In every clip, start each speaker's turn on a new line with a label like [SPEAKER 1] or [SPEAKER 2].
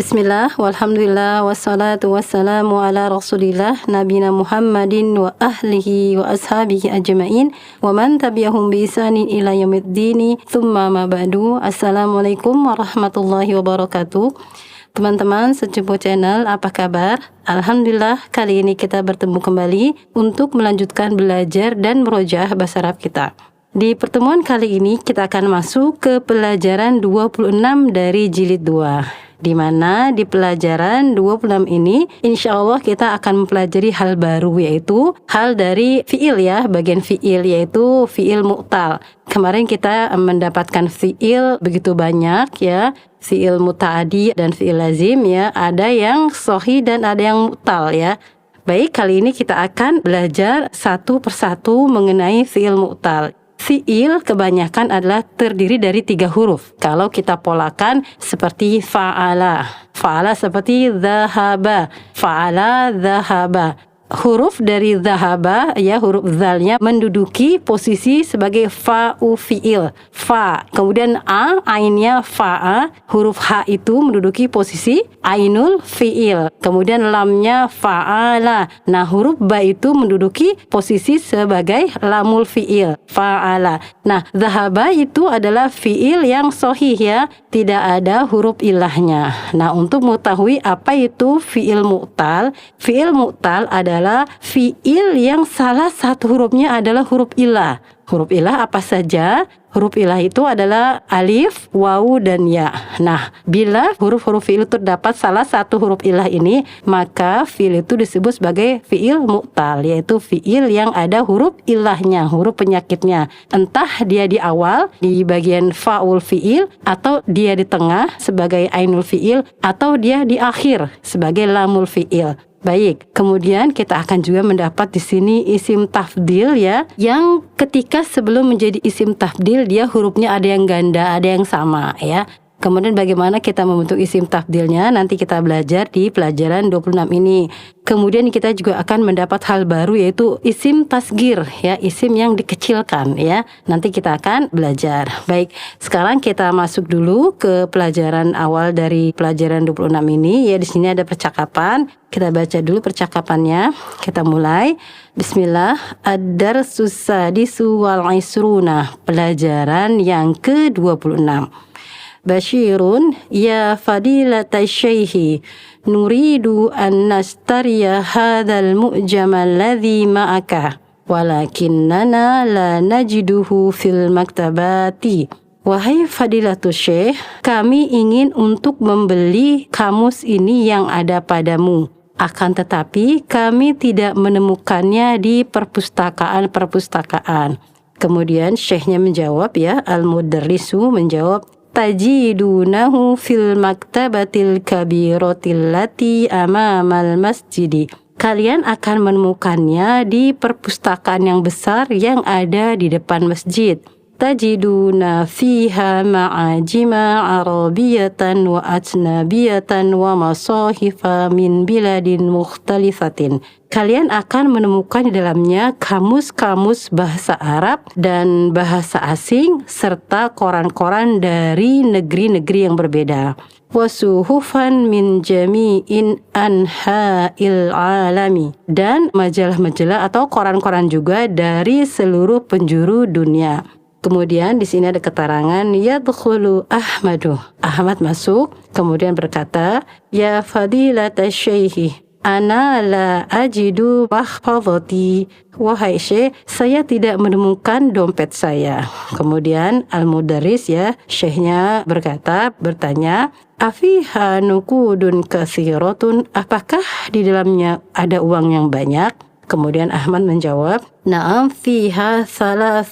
[SPEAKER 1] Bismillah, walhamdulillah, wassalatu wassalamu ala rasulillah, nabina Muhammadin wa ahlihi wa ashabihi ajma'in, wa man tabi'ahum bi ihsanin ila yaumiddini, thumma ma ba'du. Assalamualaikum warahmatullahi wabarakatuh. Teman-teman secupu channel, apa kabar? Alhamdulillah, kali ini kita bertemu kembali untuk melanjutkan belajar dan merojaah bahasa Arab kita. Di pertemuan kali ini kita akan masuk ke pelajaran 26 dari jilid 2. Di mana di pelajaran 26 ini insya Allah kita akan mempelajari hal baru, yaitu hal dari fiil ya, bagian fiil yaitu fiil mu'tal. Kemarin kita mendapatkan fiil begitu banyak ya, fiil muta'adi dan fiil lazim ya, ada yang sahih dan ada yang mu'tal ya. Baik, kali ini kita akan belajar satu persatu mengenai fiil mu'tal. Fiil kebanyakan adalah terdiri dari 3 huruf. Kalau kita polakan seperti fa'ala. Fa'ala seperti dhahaba. Fa'ala dhahaba. Huruf dari dhahaba ya, huruf zalnya menduduki posisi sebagai fa'u fi'il. Fa. Kemudian ainnya fa'a. Huruf ha itu menduduki posisi ainul fi'il. Kemudian lamnya fa'ala. Nah, huruf ba itu menduduki posisi sebagai lamul fi'il. Fa'ala. Nah, dhahaba itu adalah fi'il yang sahih ya, tidak ada huruf ilahnya. Nah, untuk mengetahui apa itu fi'il mu'tal, fi'il mu'tal adalah fi'il yang salah satu hurufnya adalah huruf ilah. Huruf ilah apa saja? Huruf ilah itu adalah alif, wawu, dan ya. Nah, bila huruf-huruf fi'il terdapat salah satu huruf ilah ini, maka fi'il itu disebut sebagai fi'il mu'tal, yaitu fi'il yang ada huruf ilahnya, huruf penyakitnya. Entah dia di awal, di bagian fa'ul fi'il, atau dia di tengah sebagai ainul fi'il, atau dia di akhir sebagai lamul fi'il. Baik, kemudian kita akan juga mendapat di sini isim tafdil ya, yang ketika sebelum menjadi isim tafdil dia hurufnya ada yang ganda, ada yang sama ya. Kemudian bagaimana kita membentuk isim tafdilnya nanti kita belajar di pelajaran 26 ini. Kemudian kita juga akan mendapat hal baru yaitu isim tasgir ya, isim yang dikecilkan ya. Nanti kita akan belajar. Baik, sekarang kita masuk dulu ke pelajaran awal dari pelajaran 26 ini ya. Di sini ada percakapan. Kita baca dulu percakapannya. Kita mulai. Bismillah. Ad-darsus sadisu wal isruna. Pelajaran yang ke-26. Bashirun ya fadilata syaihi nuridu an nastariya hadzal mu'jama alladhi ma'aka walakinnana la najiduhu fil maktabati. Wahai fadilatul syekh, kami ingin untuk membeli kamus ini yang ada padamu. Akan tetapi kami tidak menemukannya di perpustakaan-perpustakaan. Kemudian syekhnya menjawab ya, al-mudarrisu menjawab, tajidunahu fil maktabatil kabiratil lati amamal masjidi. Kalian akan menemukannya di perpustakaan yang besar yang ada di depan masjid. Tajiduna fiha ma'ajima arabiyatan wa ajnabiyatan wa masahifa min biladin mukhtalifatin. Kalian akan menemukan di dalamnya kamus-kamus bahasa Arab dan bahasa asing serta koran-koran dari negeri-negeri yang berbeda. Wasuhufan min jami'in anha'il alami, dan majalah-majalah atau koran-koran juga dari seluruh penjuru dunia. Kemudian di sini ada keterangan yadkhulu Ahmadu. Ahmad masuk, kemudian berkata, ya fadilata syekhi, ana la ajidu mahfadhati. Wahai syekh, saya tidak menemukan dompet saya. Kemudian al-mudarris ya, syekhnya bertanya, afiha nukudun katsiratun, apakah di dalamnya ada uang yang banyak? Kemudian Ahmad menjawab, na'am fiha 300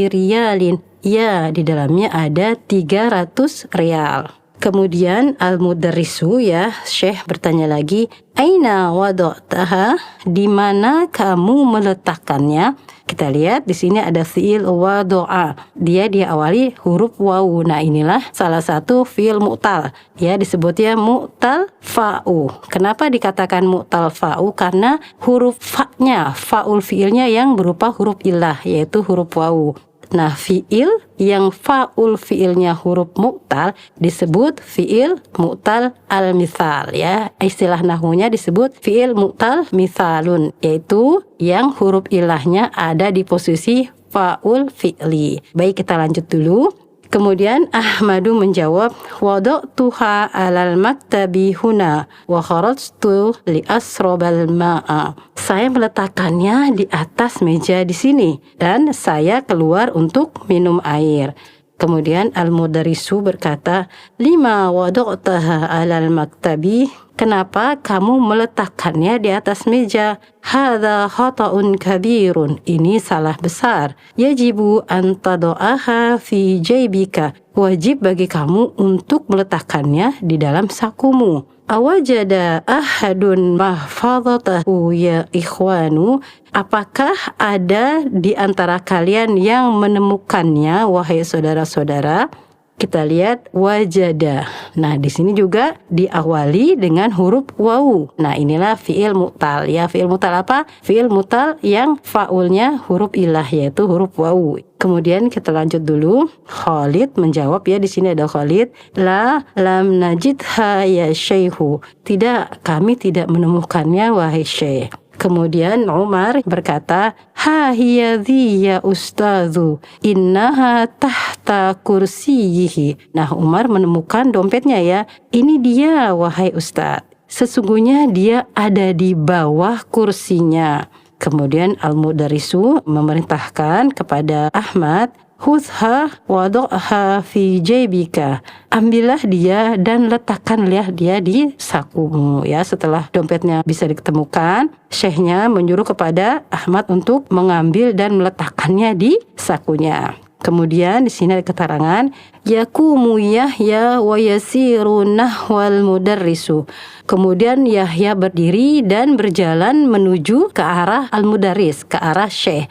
[SPEAKER 1] riyalin. Ya, di dalamnya ada 300 rial. Kemudian al-mudarrisu ya, syekh bertanya lagi, aina wada'taha? Di mana kamu meletakkannya? Kita lihat di sini ada fi'il wada'a. Dia diawali huruf wawu. Nah, inilah salah satu fi'il mu'tal. Ya, disebutnya mu'tal fa'u. Kenapa dikatakan mu'tal fa'u? Karena huruf fa'nya, fa'ul fi'ilnya yang berupa huruf ilah, yaitu huruf wawu. Nah, fiil yang faul fiilnya huruf mu'tal disebut fiil mu'tal al-mithal ya. Istilah nahwunya disebut fiil mu'tal mithalun, yaitu yang huruf ilahnya ada di posisi faul fi'li. Baik, kita lanjut dulu. Kemudian Ahmadu menjawab, wada'tuha alal maktabi huna wa kharajtu li asrobal ma'a. Saya meletakkannya di atas meja di sini dan saya keluar untuk minum air. Kemudian al-mudarrisu berkata, lima wada'taha alal maktabi. Kenapa kamu meletakkannya di atas meja? Hadza khata'un kabirun. Ini salah besar. Yajibu an tada'aha fi jaybika. Wajib bagi kamu untuk meletakkannya di dalam sakumu. Awajada ahadun mahfadhatahu ya ikhwanu. Apakah ada di antara kalian yang menemukannya, wahai saudara-saudara? Kita lihat wajada. Nah, di sini juga diawali dengan huruf wawu. Nah, inilah fiil mu'tal ya. Fiil mu'tal apa? Fiil mu'tal yang faulnya huruf ilah, yaitu huruf wawu. Kemudian kita lanjut dulu. Khalid menjawab ya, di sini ada Khalid. La lam najidha ya syaihu. Tidak, kami tidak menemukannya wahai syekh. Kemudian Umar berkata, ha hiya dhi ya ustadzu, innaha tahta kursiyihi. Nah, Umar menemukan dompetnya ya. Ini dia wahai ustadz. Sesungguhnya dia ada di bawah kursinya. Kemudian al-mudarrisu memerintahkan kepada Ahmad, khudhha wada'ha fi jaybika. Ambillah dia dan letakkanlah dia di sakumu ya. Setelah dompetnya bisa ditemukan, syekhnya menyuruh kepada Ahmad untuk mengambil dan meletakkannya di sakunya. Kemudian di sini ada keterangan yakumu Yahya wa yasiru nahwal mudarrisu. Kemudian Yahya berdiri dan berjalan menuju ke arah al-mudarris, ke arah syekh.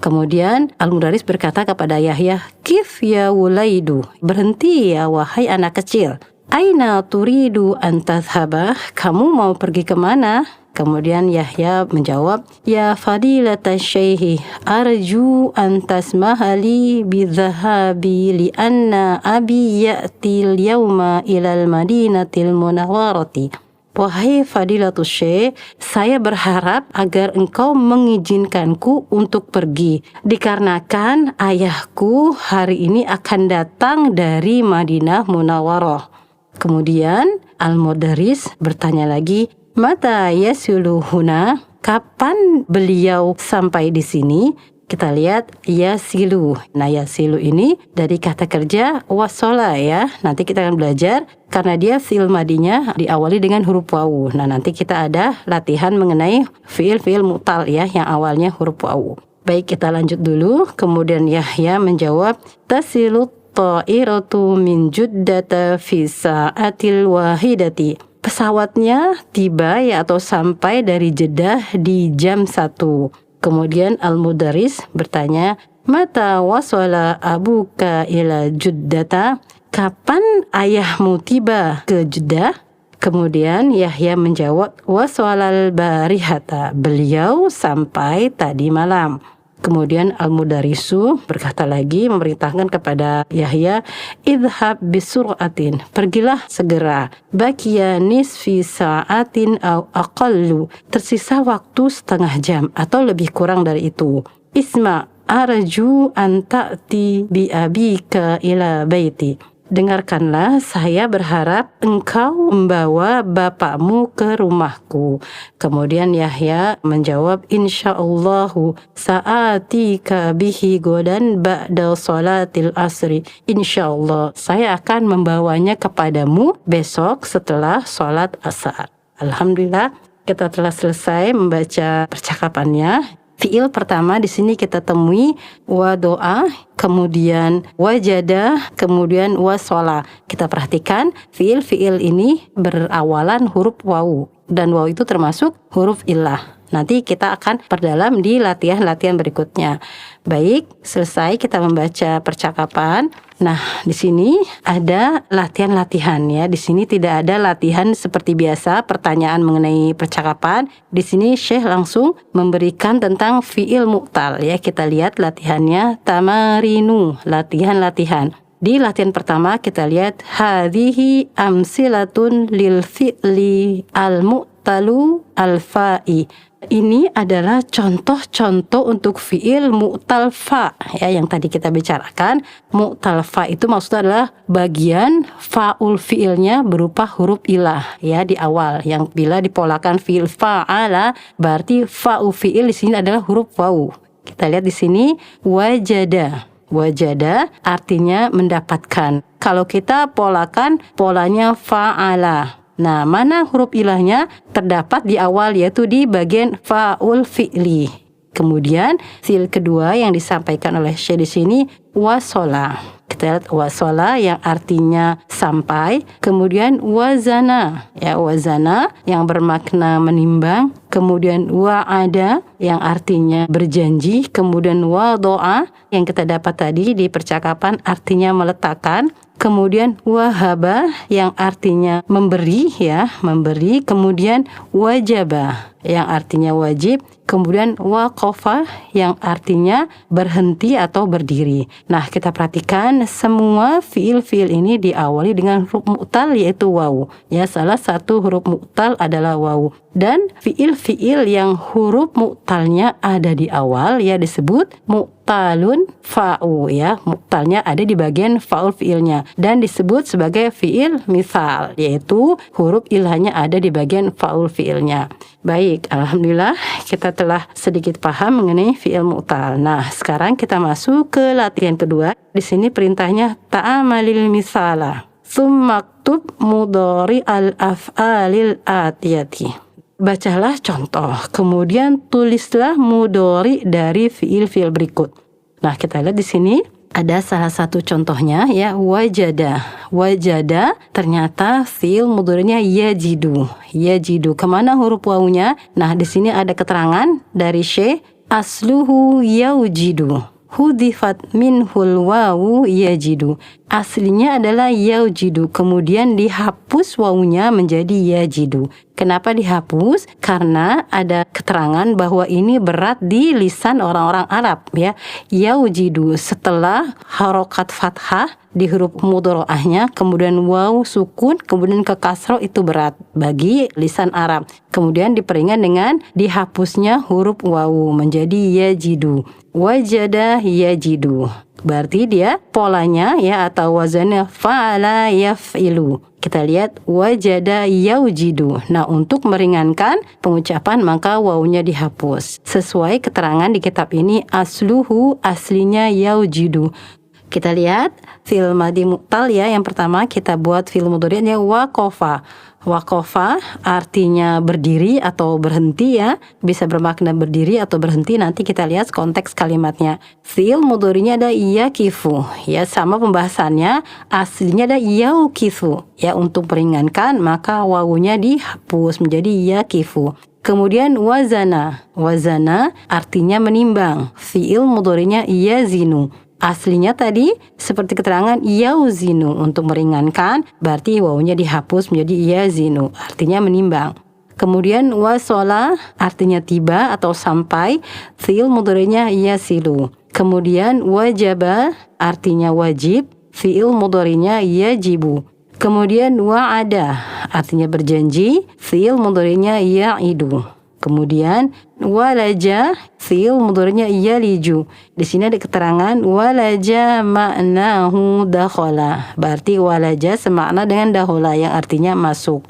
[SPEAKER 1] Kemudian al-mudarris berkata kepada Yahya, kif ya wulaidu, berhenti ya wahai anak kecil. Aina turidu an tadhhabah, kamu mau pergi kemana? Kemudian Yahya menjawab, ya fadilata syekhi, arju an tasmahali bidhahabi lianna abi ya'til yawma ilal madinatil munawwarati. Wahai fadilatul syekh, saya berharap agar engkau mengizinkanku untuk pergi, dikarenakan ayahku hari ini akan datang dari Madinah Munawwarah. Kemudian al-mudarris bertanya lagi, mata yasuluhuna, kapan beliau sampai di sini? Kita lihat yasilu. Nah, yasilu ini dari kata kerja wasola ya. Nanti kita akan belajar karena dia fi'il madinya diawali dengan huruf wawu. Nah, nanti kita ada latihan mengenai fi'il mu'tal ya yang awalnya huruf wawu. Baik, kita lanjut dulu. Kemudian Yahya menjawab, tasilu ta'iratu min juddata fi sa'atil wahidati. Pesawatnya tiba ya atau sampai dari Jeddah di jam 1. Kemudian al-mudarris bertanya, mata wasala abuka ila Juddata, kapan ayahmu tiba ke Jeddah? Kemudian Yahya menjawab, wasalal barihata, beliau sampai tadi malam. Kemudian al-mudarrisu berkata lagi, memerintahkan kepada Yahya, idhab bisur'atin, pergilah segera. Baqiya nisfi sa'atin au aqallu, tersisa waktu setengah jam atau lebih kurang dari itu. Isma arju an ta'ti bi abika ila baiti. Dengarkanlah, saya berharap engkau membawa bapakmu ke rumahku. Kemudian Yahya menjawab, insyaallahu sa'atika bihi godan ba'da salatil asri. Insyaallah saya akan membawanya kepadamu besok setelah salat asar. Alhamdulillah, kita telah selesai membaca percakapannya. Fiil pertama di sini kita temui wadoa, kemudian wajada, kemudian wasola. Kita perhatikan fiil ini berawalan huruf wawu dan wawu itu termasuk huruf illah. Nanti kita akan perdalam di latihan-latihan berikutnya. Baik, selesai kita membaca percakapan. Nah, di sini ada latihan-latihan ya. Di sini tidak ada latihan seperti biasa pertanyaan mengenai percakapan. Di sini Syekh langsung memberikan tentang fiil mu'tal ya. Kita lihat latihannya, tamarinu, latihan-latihan. Di latihan pertama kita lihat hadhihi amsilatun lil fi'li al-mu'talu al-fa'i. Ini adalah contoh-contoh untuk fi'il mu'tal fa ya, yang tadi kita bicarakan. Mu'tal fa itu maksudnya adalah bagian fa'ul fi'ilnya berupa huruf ilah ya di awal, yang bila dipolakan fi'il fa'ala berarti fa'u fi'il di sini adalah huruf wawu. Kita lihat di sini wajada. Wajada artinya mendapatkan. Kalau kita polakan polanya fa'ala. Nah, mana huruf ilahnya terdapat di awal, yaitu di bagian fa'ul fi'li. Kemudian fi'il kedua yang disampaikan oleh Syekh di sini wasola. Kita lihat wasola yang artinya sampai. Kemudian wazana ya, wazana yang bermakna menimbang. Kemudian wa'ada yang artinya berjanji. Kemudian wado'a yang kita dapat tadi di percakapan artinya meletakkan. Kemudian wahaba yang artinya memberi ya, memberi. Kemudian wajaba yang artinya wajib. Kemudian waqafa yang artinya berhenti atau berdiri. Nah, kita perhatikan semua fiil-fiil ini diawali dengan huruf mu'tal yaitu wawu. Ya, salah satu huruf mu'tal adalah wawu. Dan fiil-fiil yang huruf mu'talnya ada di awal ya disebut mu'talun fa'u ya. Mu'talnya ada di bagian fa'ul fiilnya dan disebut sebagai fiil misal, yaitu huruf ilahnya ada di bagian fa'ul fiilnya. Baik, alhamdulillah kita telah sedikit paham mengenai fiil mu'tal. Nah, sekarang kita masuk ke latihan kedua. Di sini perintahnya ta'amalil misala. Tsummaktub mudhari al-af'alil atiyati. Bacalah contoh, kemudian tulislah mudhari dari fiil-fiil berikut. Nah, kita lihat di sini ada salah satu contohnya ya, wajada. Wajada ternyata fiil mudhari'nya yajidu. Yajidu. Kemana huruf wawunya? Nah, di sini ada keterangan dari Syekh, asluhu yaujidu. Hudifat minhul wawu yajidu. Aslinya adalah yaujidu, kemudian dihapus wawunya menjadi yajidu. Kenapa dihapus? Karena ada keterangan bahwa ini berat di lisan orang-orang Arab ya. Yaujidu setelah harokat fathah di huruf mudhari'ahnya, kemudian wawu sukun, kemudian ke kasroh, itu berat bagi lisan Arab. Kemudian diperingat dengan dihapusnya huruf wawu menjadi yajidu. Wajada yajidu. Berarti dia polanya ya atau wazannya fa'ala yaf'ilu. Kita lihat wajada yaujidu. Nah, untuk meringankan pengucapan maka wawunya dihapus. Sesuai keterangan di kitab ini, asluhu aslinya yaujidu. Kita lihat fi'il madhi mu'tal ya. Yang pertama kita buat fi'il mudhari'nya waqafa. Waqafa artinya berdiri atau berhenti ya. Bisa bermakna berdiri atau berhenti. Nanti kita lihat konteks kalimatnya. Fi'il mudhari'nya ada yakifu. Ya, sama pembahasannya. Aslinya ada yaukifu. Ya, untuk meringankan maka wawunya dihapus menjadi yakifu. Kemudian wazana. Wazana artinya menimbang. Fi'il mudhari'nya yazinu. Aslinya tadi seperti keterangan yauzinu, untuk meringankan berarti wawunya dihapus menjadi yazinu, artinya menimbang. Kemudian wasola artinya tiba atau sampai, fi'il mudhari'nya yasilu. Kemudian wajaba artinya wajib, fi'il mudhari'nya yajibu. Kemudian wa'ada artinya berjanji, fi'il mudhari'nya ya'idu. Kemudian walaja fi'il mudhari'nya yaliju. Di sini ada keterangan walaja ma'nahu dakhala. Berarti walaja semakna dengan dakhala yang artinya masuk.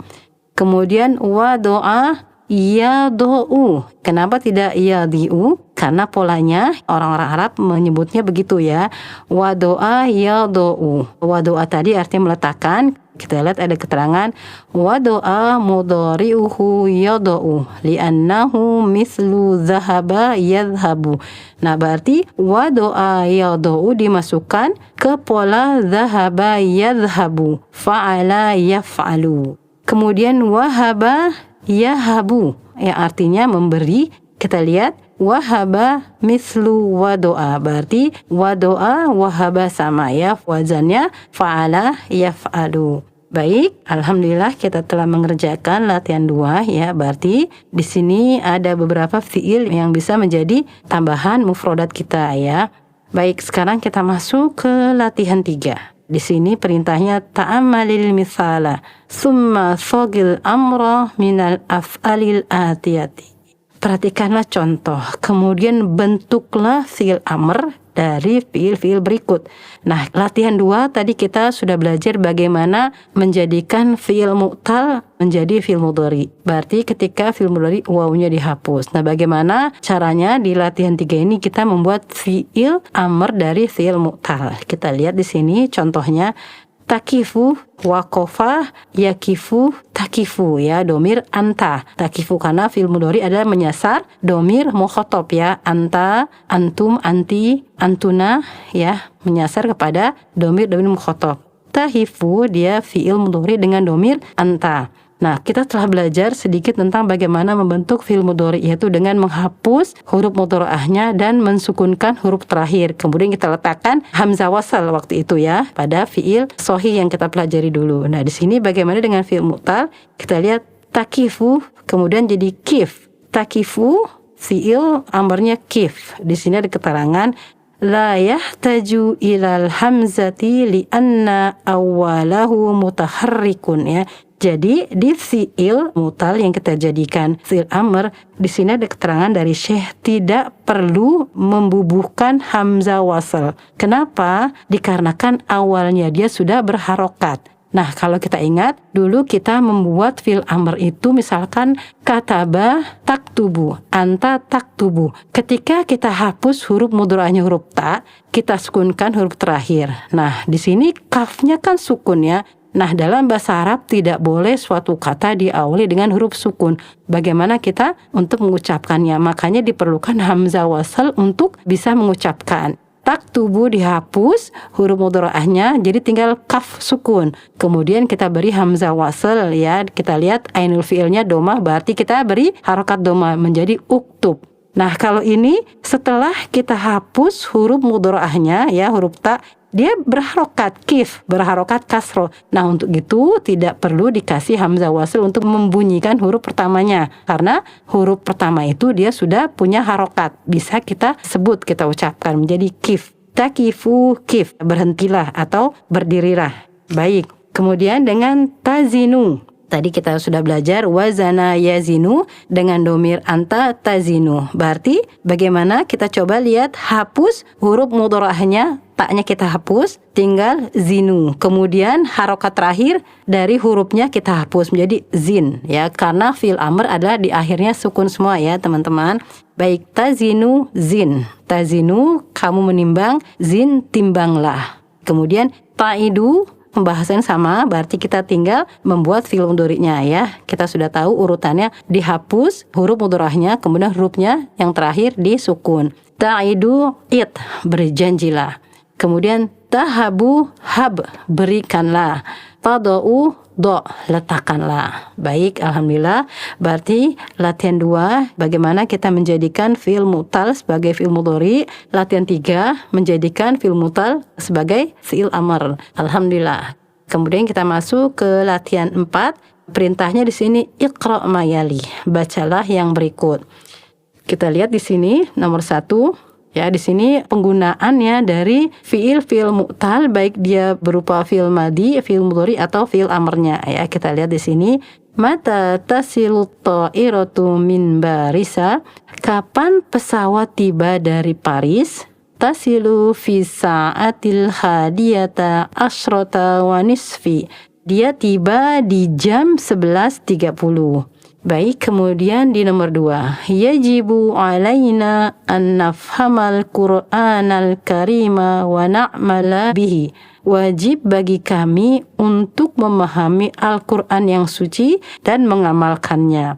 [SPEAKER 1] Kemudian wado'a yado'u. Kenapa tidak yadi'u? Karena polanya orang-orang Arab menyebutnya begitu ya. Wado'a yado'u. Wado'a tadi artinya meletakkan. Kita lihat ada keterangan wado'a mudhari'uhu yado'u li'annahu mislu zahaba yadhabu. Nah, berarti wado'a yado'u dimasukkan ke pola zahaba yadhabu, fa'ala yaf'alu. Kemudian wahaba yahabu. yang artinya memberi. Kita lihat wahaba mislu wadoa, berarti wadoa wahaba sama ya, wazannya fa'ala yaf'alu. Baik, alhamdulillah kita telah mengerjakan latihan 2 ya. Berarti di sini ada beberapa fiil yang bisa menjadi tambahan mufrodat kita ya. Baik, sekarang kita masuk ke latihan 3. Di sini perintahnya ta'amalil misala summa sogil amra minal af'alil atiyati. Perhatikanlah contoh, kemudian bentuklah fiil amr dari fiil-fiil berikut. Nah, latihan 2 tadi kita sudah belajar bagaimana menjadikan fiil mu'tal menjadi fiil mudhari. Berarti ketika fiil mudhari wawunya dihapus. Nah, bagaimana caranya di latihan 3 ini kita membuat fiil amr dari fiil mu'tal. Kita lihat di sini contohnya. Takifu, wakofa, yakifu, takifu ya, domir anta. Takifu karena fi'il mudhari adalah menyasar domir mukhatab ya, anta, antum, anti, antuna ya, menyasar kepada domir mukhatab. Tahifu dia fi'il mudhari dengan domir anta. Nah, kita telah belajar sedikit tentang bagaimana membentuk fi'il mudhari, yaitu dengan menghapus huruf mudhari'ahnya dan mensukunkan huruf terakhir. Kemudian kita letakkan hamzah wasal waktu itu ya pada fi'il sahih yang kita pelajari dulu. Nah, di sini bagaimana dengan fi'il mu'tal? Kita lihat takifu kemudian jadi kif. Takifu fi'il amrnya kif. Di sini ada keterangan la yahtaju ilal hamzati li'anna awwalahu mutaharrikun ya. Jadi di fi'il mutal yang kita jadikan fi'il amr, di sini ada keterangan dari Syekh tidak perlu membubuhkan hamzah wasal. Kenapa? Dikarenakan awalnya dia sudah berharokat. Nah, kalau kita ingat dulu kita membuat fi'il amr itu misalkan kataba taktubu, anta taktubu. Ketika kita hapus huruf mudhari'ahnya huruf ta, kita sukunkan huruf terakhir. Nah, di sini kafnya kan sukun ya. Nah, dalam bahasa Arab tidak boleh suatu kata diawali dengan huruf sukun. Bagaimana kita untuk mengucapkannya? Makanya diperlukan hamzah wasal untuk bisa mengucapkan. Taktubu dihapus huruf mudhari'ahnya, jadi tinggal kaf sukun. Kemudian kita beri hamzah wasal ya. Kita lihat ainul fi'ilnya domah, berarti kita beri harokat domah menjadi uktub. Nah, kalau ini setelah kita hapus huruf mudhari'ahnya ya, huruf ta, dia berharokat kif, berharokat kasro. Nah, untuk itu tidak perlu dikasih hamzah wasl untuk membunyikan huruf pertamanya. Karena huruf pertama itu dia sudah punya harokat. Bisa kita sebut, kita ucapkan menjadi kif. Takifu kif, berhentilah atau berdirilah. Baik, kemudian dengan tazinu. Tadi kita sudah belajar wazana yazinu dengan domir anta tazinu. Berarti bagaimana? Kita coba lihat, hapus huruf mudhari'ahnya, taknya kita hapus, tinggal zinu. Kemudian harokat terakhir dari hurufnya kita hapus menjadi zin ya, karena fi'il amr adalah di akhirnya sukun semua ya teman-teman. Baik, tazinu zin. Tazinu kamu menimbang, zin timbanglah. Kemudian ta'idu pembahasan sama, berarti kita tinggal membuat fi'il mudhari'nya ya. Kita sudah tahu urutannya, dihapus huruf mudhari'ahnya, kemudian hurufnya yang terakhir disukun. Ta'idu it, berjanjilah. Kemudian tahabu hab, berikanlah. Tada'u do, letakkanlah. Baik, alhamdulillah. Berarti latihan 2 bagaimana kita menjadikan fi'il mu'tal sebagai fi'il mudhari. Latihan 3 menjadikan fi'il mu'tal sebagai fi'il amr. Alhamdulillah. Kemudian kita masuk ke latihan 4. Perintahnya di sini iqra' mayali, bacalah yang berikut. Kita lihat di sini nomor 1. Ya, di sini penggunaannya dari fiil mu'tal, baik dia berupa fiil madi, fiil mudhari atau fiil amrnya. Ya, kita lihat di sini, mata tasilu ta'iratu min Barisa, kapan pesawat tiba dari Paris? Tasilu fi sa'atil hadiyata asyrata wa nisfi, dia tiba di jam 11.30. Baik, kemudian di nomor 2, yajibu alaina an nafhamal Qur'anal karima wa na'mala bihi. Wajib bagi kami untuk memahami Al-Quran yang suci dan mengamalkannya.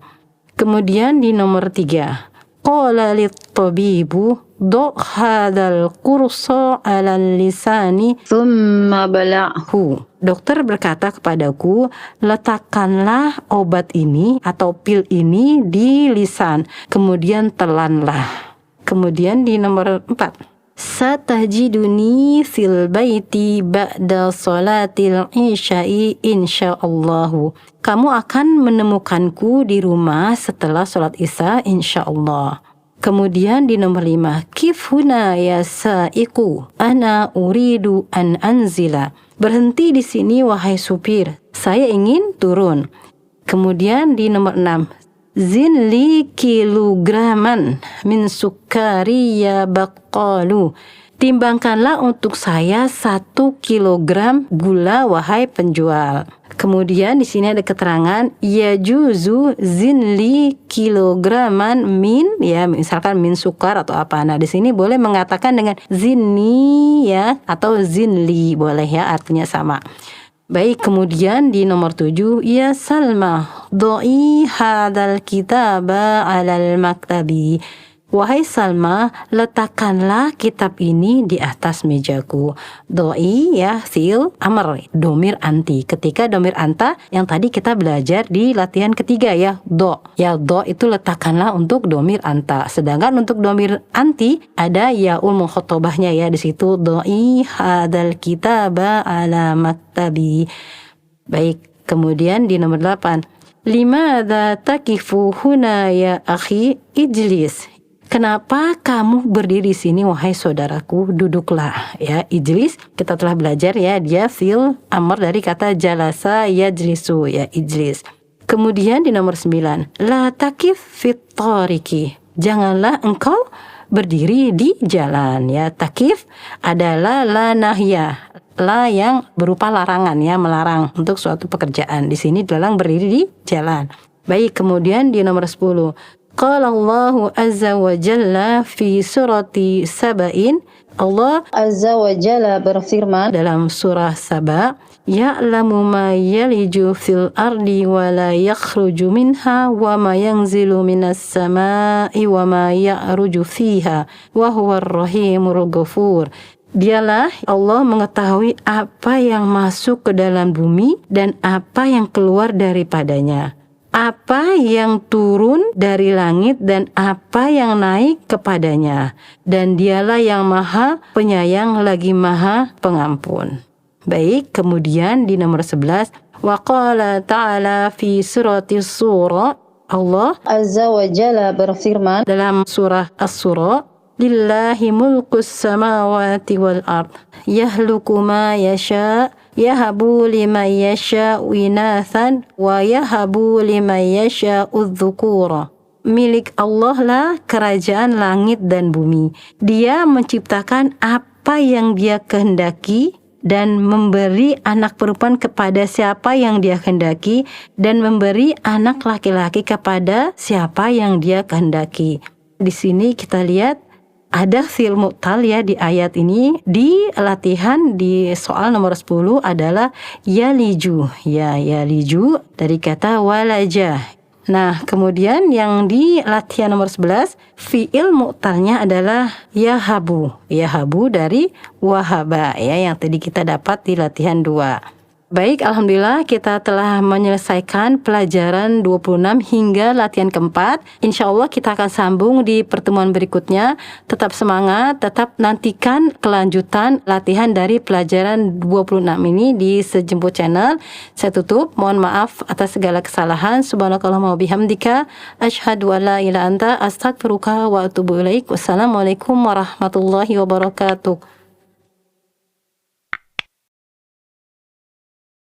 [SPEAKER 1] Kemudian di nomor 3, qala lit-tabibu do hadzal qursa 'alal lisani thumma bala'hu. Dokter berkata kepadaku, letakkanlah obat ini atau pil ini di lisan, kemudian telanlah. Kemudian di nomor 4, satajiduni fil baiti ba'da salatil isya'i insyaallahu. Kamu akan menemukanku di rumah setelah salat isya insyaallah. Kemudian di nomor 5, kif huna ya sa'iqu ana uridu an anzila. Berhenti di sini wahai supir, saya ingin turun. Kemudian di nomor 6, zinli kilograman min sukari ya baqalu. Timbangkanlah untuk saya 1 kilogram gula wahai penjual. Kemudian di sini ada keterangan ya juzu zinli kilograman min, ya misalkan min sukar atau apa. Nah di sini boleh mengatakan dengan zinni ya atau zinli, boleh ya, artinya sama. Baik, kemudian di nomor 7, ya Salma do'i hadal kitaba alal maktabi. Wahai Salma, letakkanlah kitab ini di atas mejaku. Do'i ya fi'il amr, domir anti. Ketika domir anta yang tadi kita belajar di latihan ketiga ya, do. Ya do itu letakkanlah untuk domir anta. Sedangkan untuk domir anti ada yaul mukhatabahnya ya di situ, do'i hadal kitaba ala maktabi. Baik, kemudian di nomor 8, limadza takifu huna ya akhi ijlis. Kenapa kamu berdiri di sini wahai saudaraku? Duduklah ya. Ijlis kita telah belajar ya, dia fi'il amr dari kata jalasa yajlisu ya, ijlis. Kemudian di nomor 9, la takif fit tariqi. Janganlah engkau berdiri di jalan ya. Takif adalah la nahya, la yang berupa larangan ya, melarang untuk suatu pekerjaan. Di sini dilarang berdiri di jalan. Baik, kemudian di nomor 10, qala Allahu azza wa jalla fi surati Saba'in. Allah azza wa jalla berfirman dalam surah Saba, ya'lamu ma yaliju fil ardi wa la yakhruju minha wa ma yanzilu minas sama'i wa ma ya'ruju fiha wa huwar rahimur ghafur. Dialah Allah mengetahui apa yang masuk ke dalam bumi dan apa yang keluar daripadanya, apa yang turun dari langit dan apa yang naik kepadanya, dan dialah yang maha penyayang lagi maha pengampun. Baik, kemudian di nomor 11, wa qala ta'ala fi surati As-Sura. Allah azza wa jalla berfirman dalam surah As-Sura, lillahi mulkus samawati wal ard yahluku ma yasha yahabu liman yasha'u inathan wa yahabu liman yasha'u dzukura. Milik Allah lah kerajaan langit dan bumi. Dia menciptakan apa yang dia kehendaki dan memberi anak perempuan kepada siapa yang dia kehendaki dan memberi anak laki-laki kepada siapa yang dia kehendaki. Di sini kita lihat ada fi'il mu'tal ya di ayat ini. Di latihan di soal nomor 10 adalah yaliju ya, yaliju dari kata walaja. Nah kemudian yang di latihan nomor 11 fi'il mu'talnya adalah yahabu, yahabu dari wahaba ya, yang tadi kita dapat di latihan 2. Baik, alhamdulillah kita telah menyelesaikan pelajaran 26 hingga latihan keempat. Insya Allah kita akan sambung di pertemuan berikutnya. Tetap semangat, tetap nantikan kelanjutan latihan dari pelajaran 26 ini di Sejemput Channel. Saya tutup, mohon maaf atas segala kesalahan. Subhanakallahumma wa bihamdika asyhadu an la ilaha illa anta astaghfiruka wa atubu ilaik. Wassalamualaikum warahmatullahi wabarakatuh.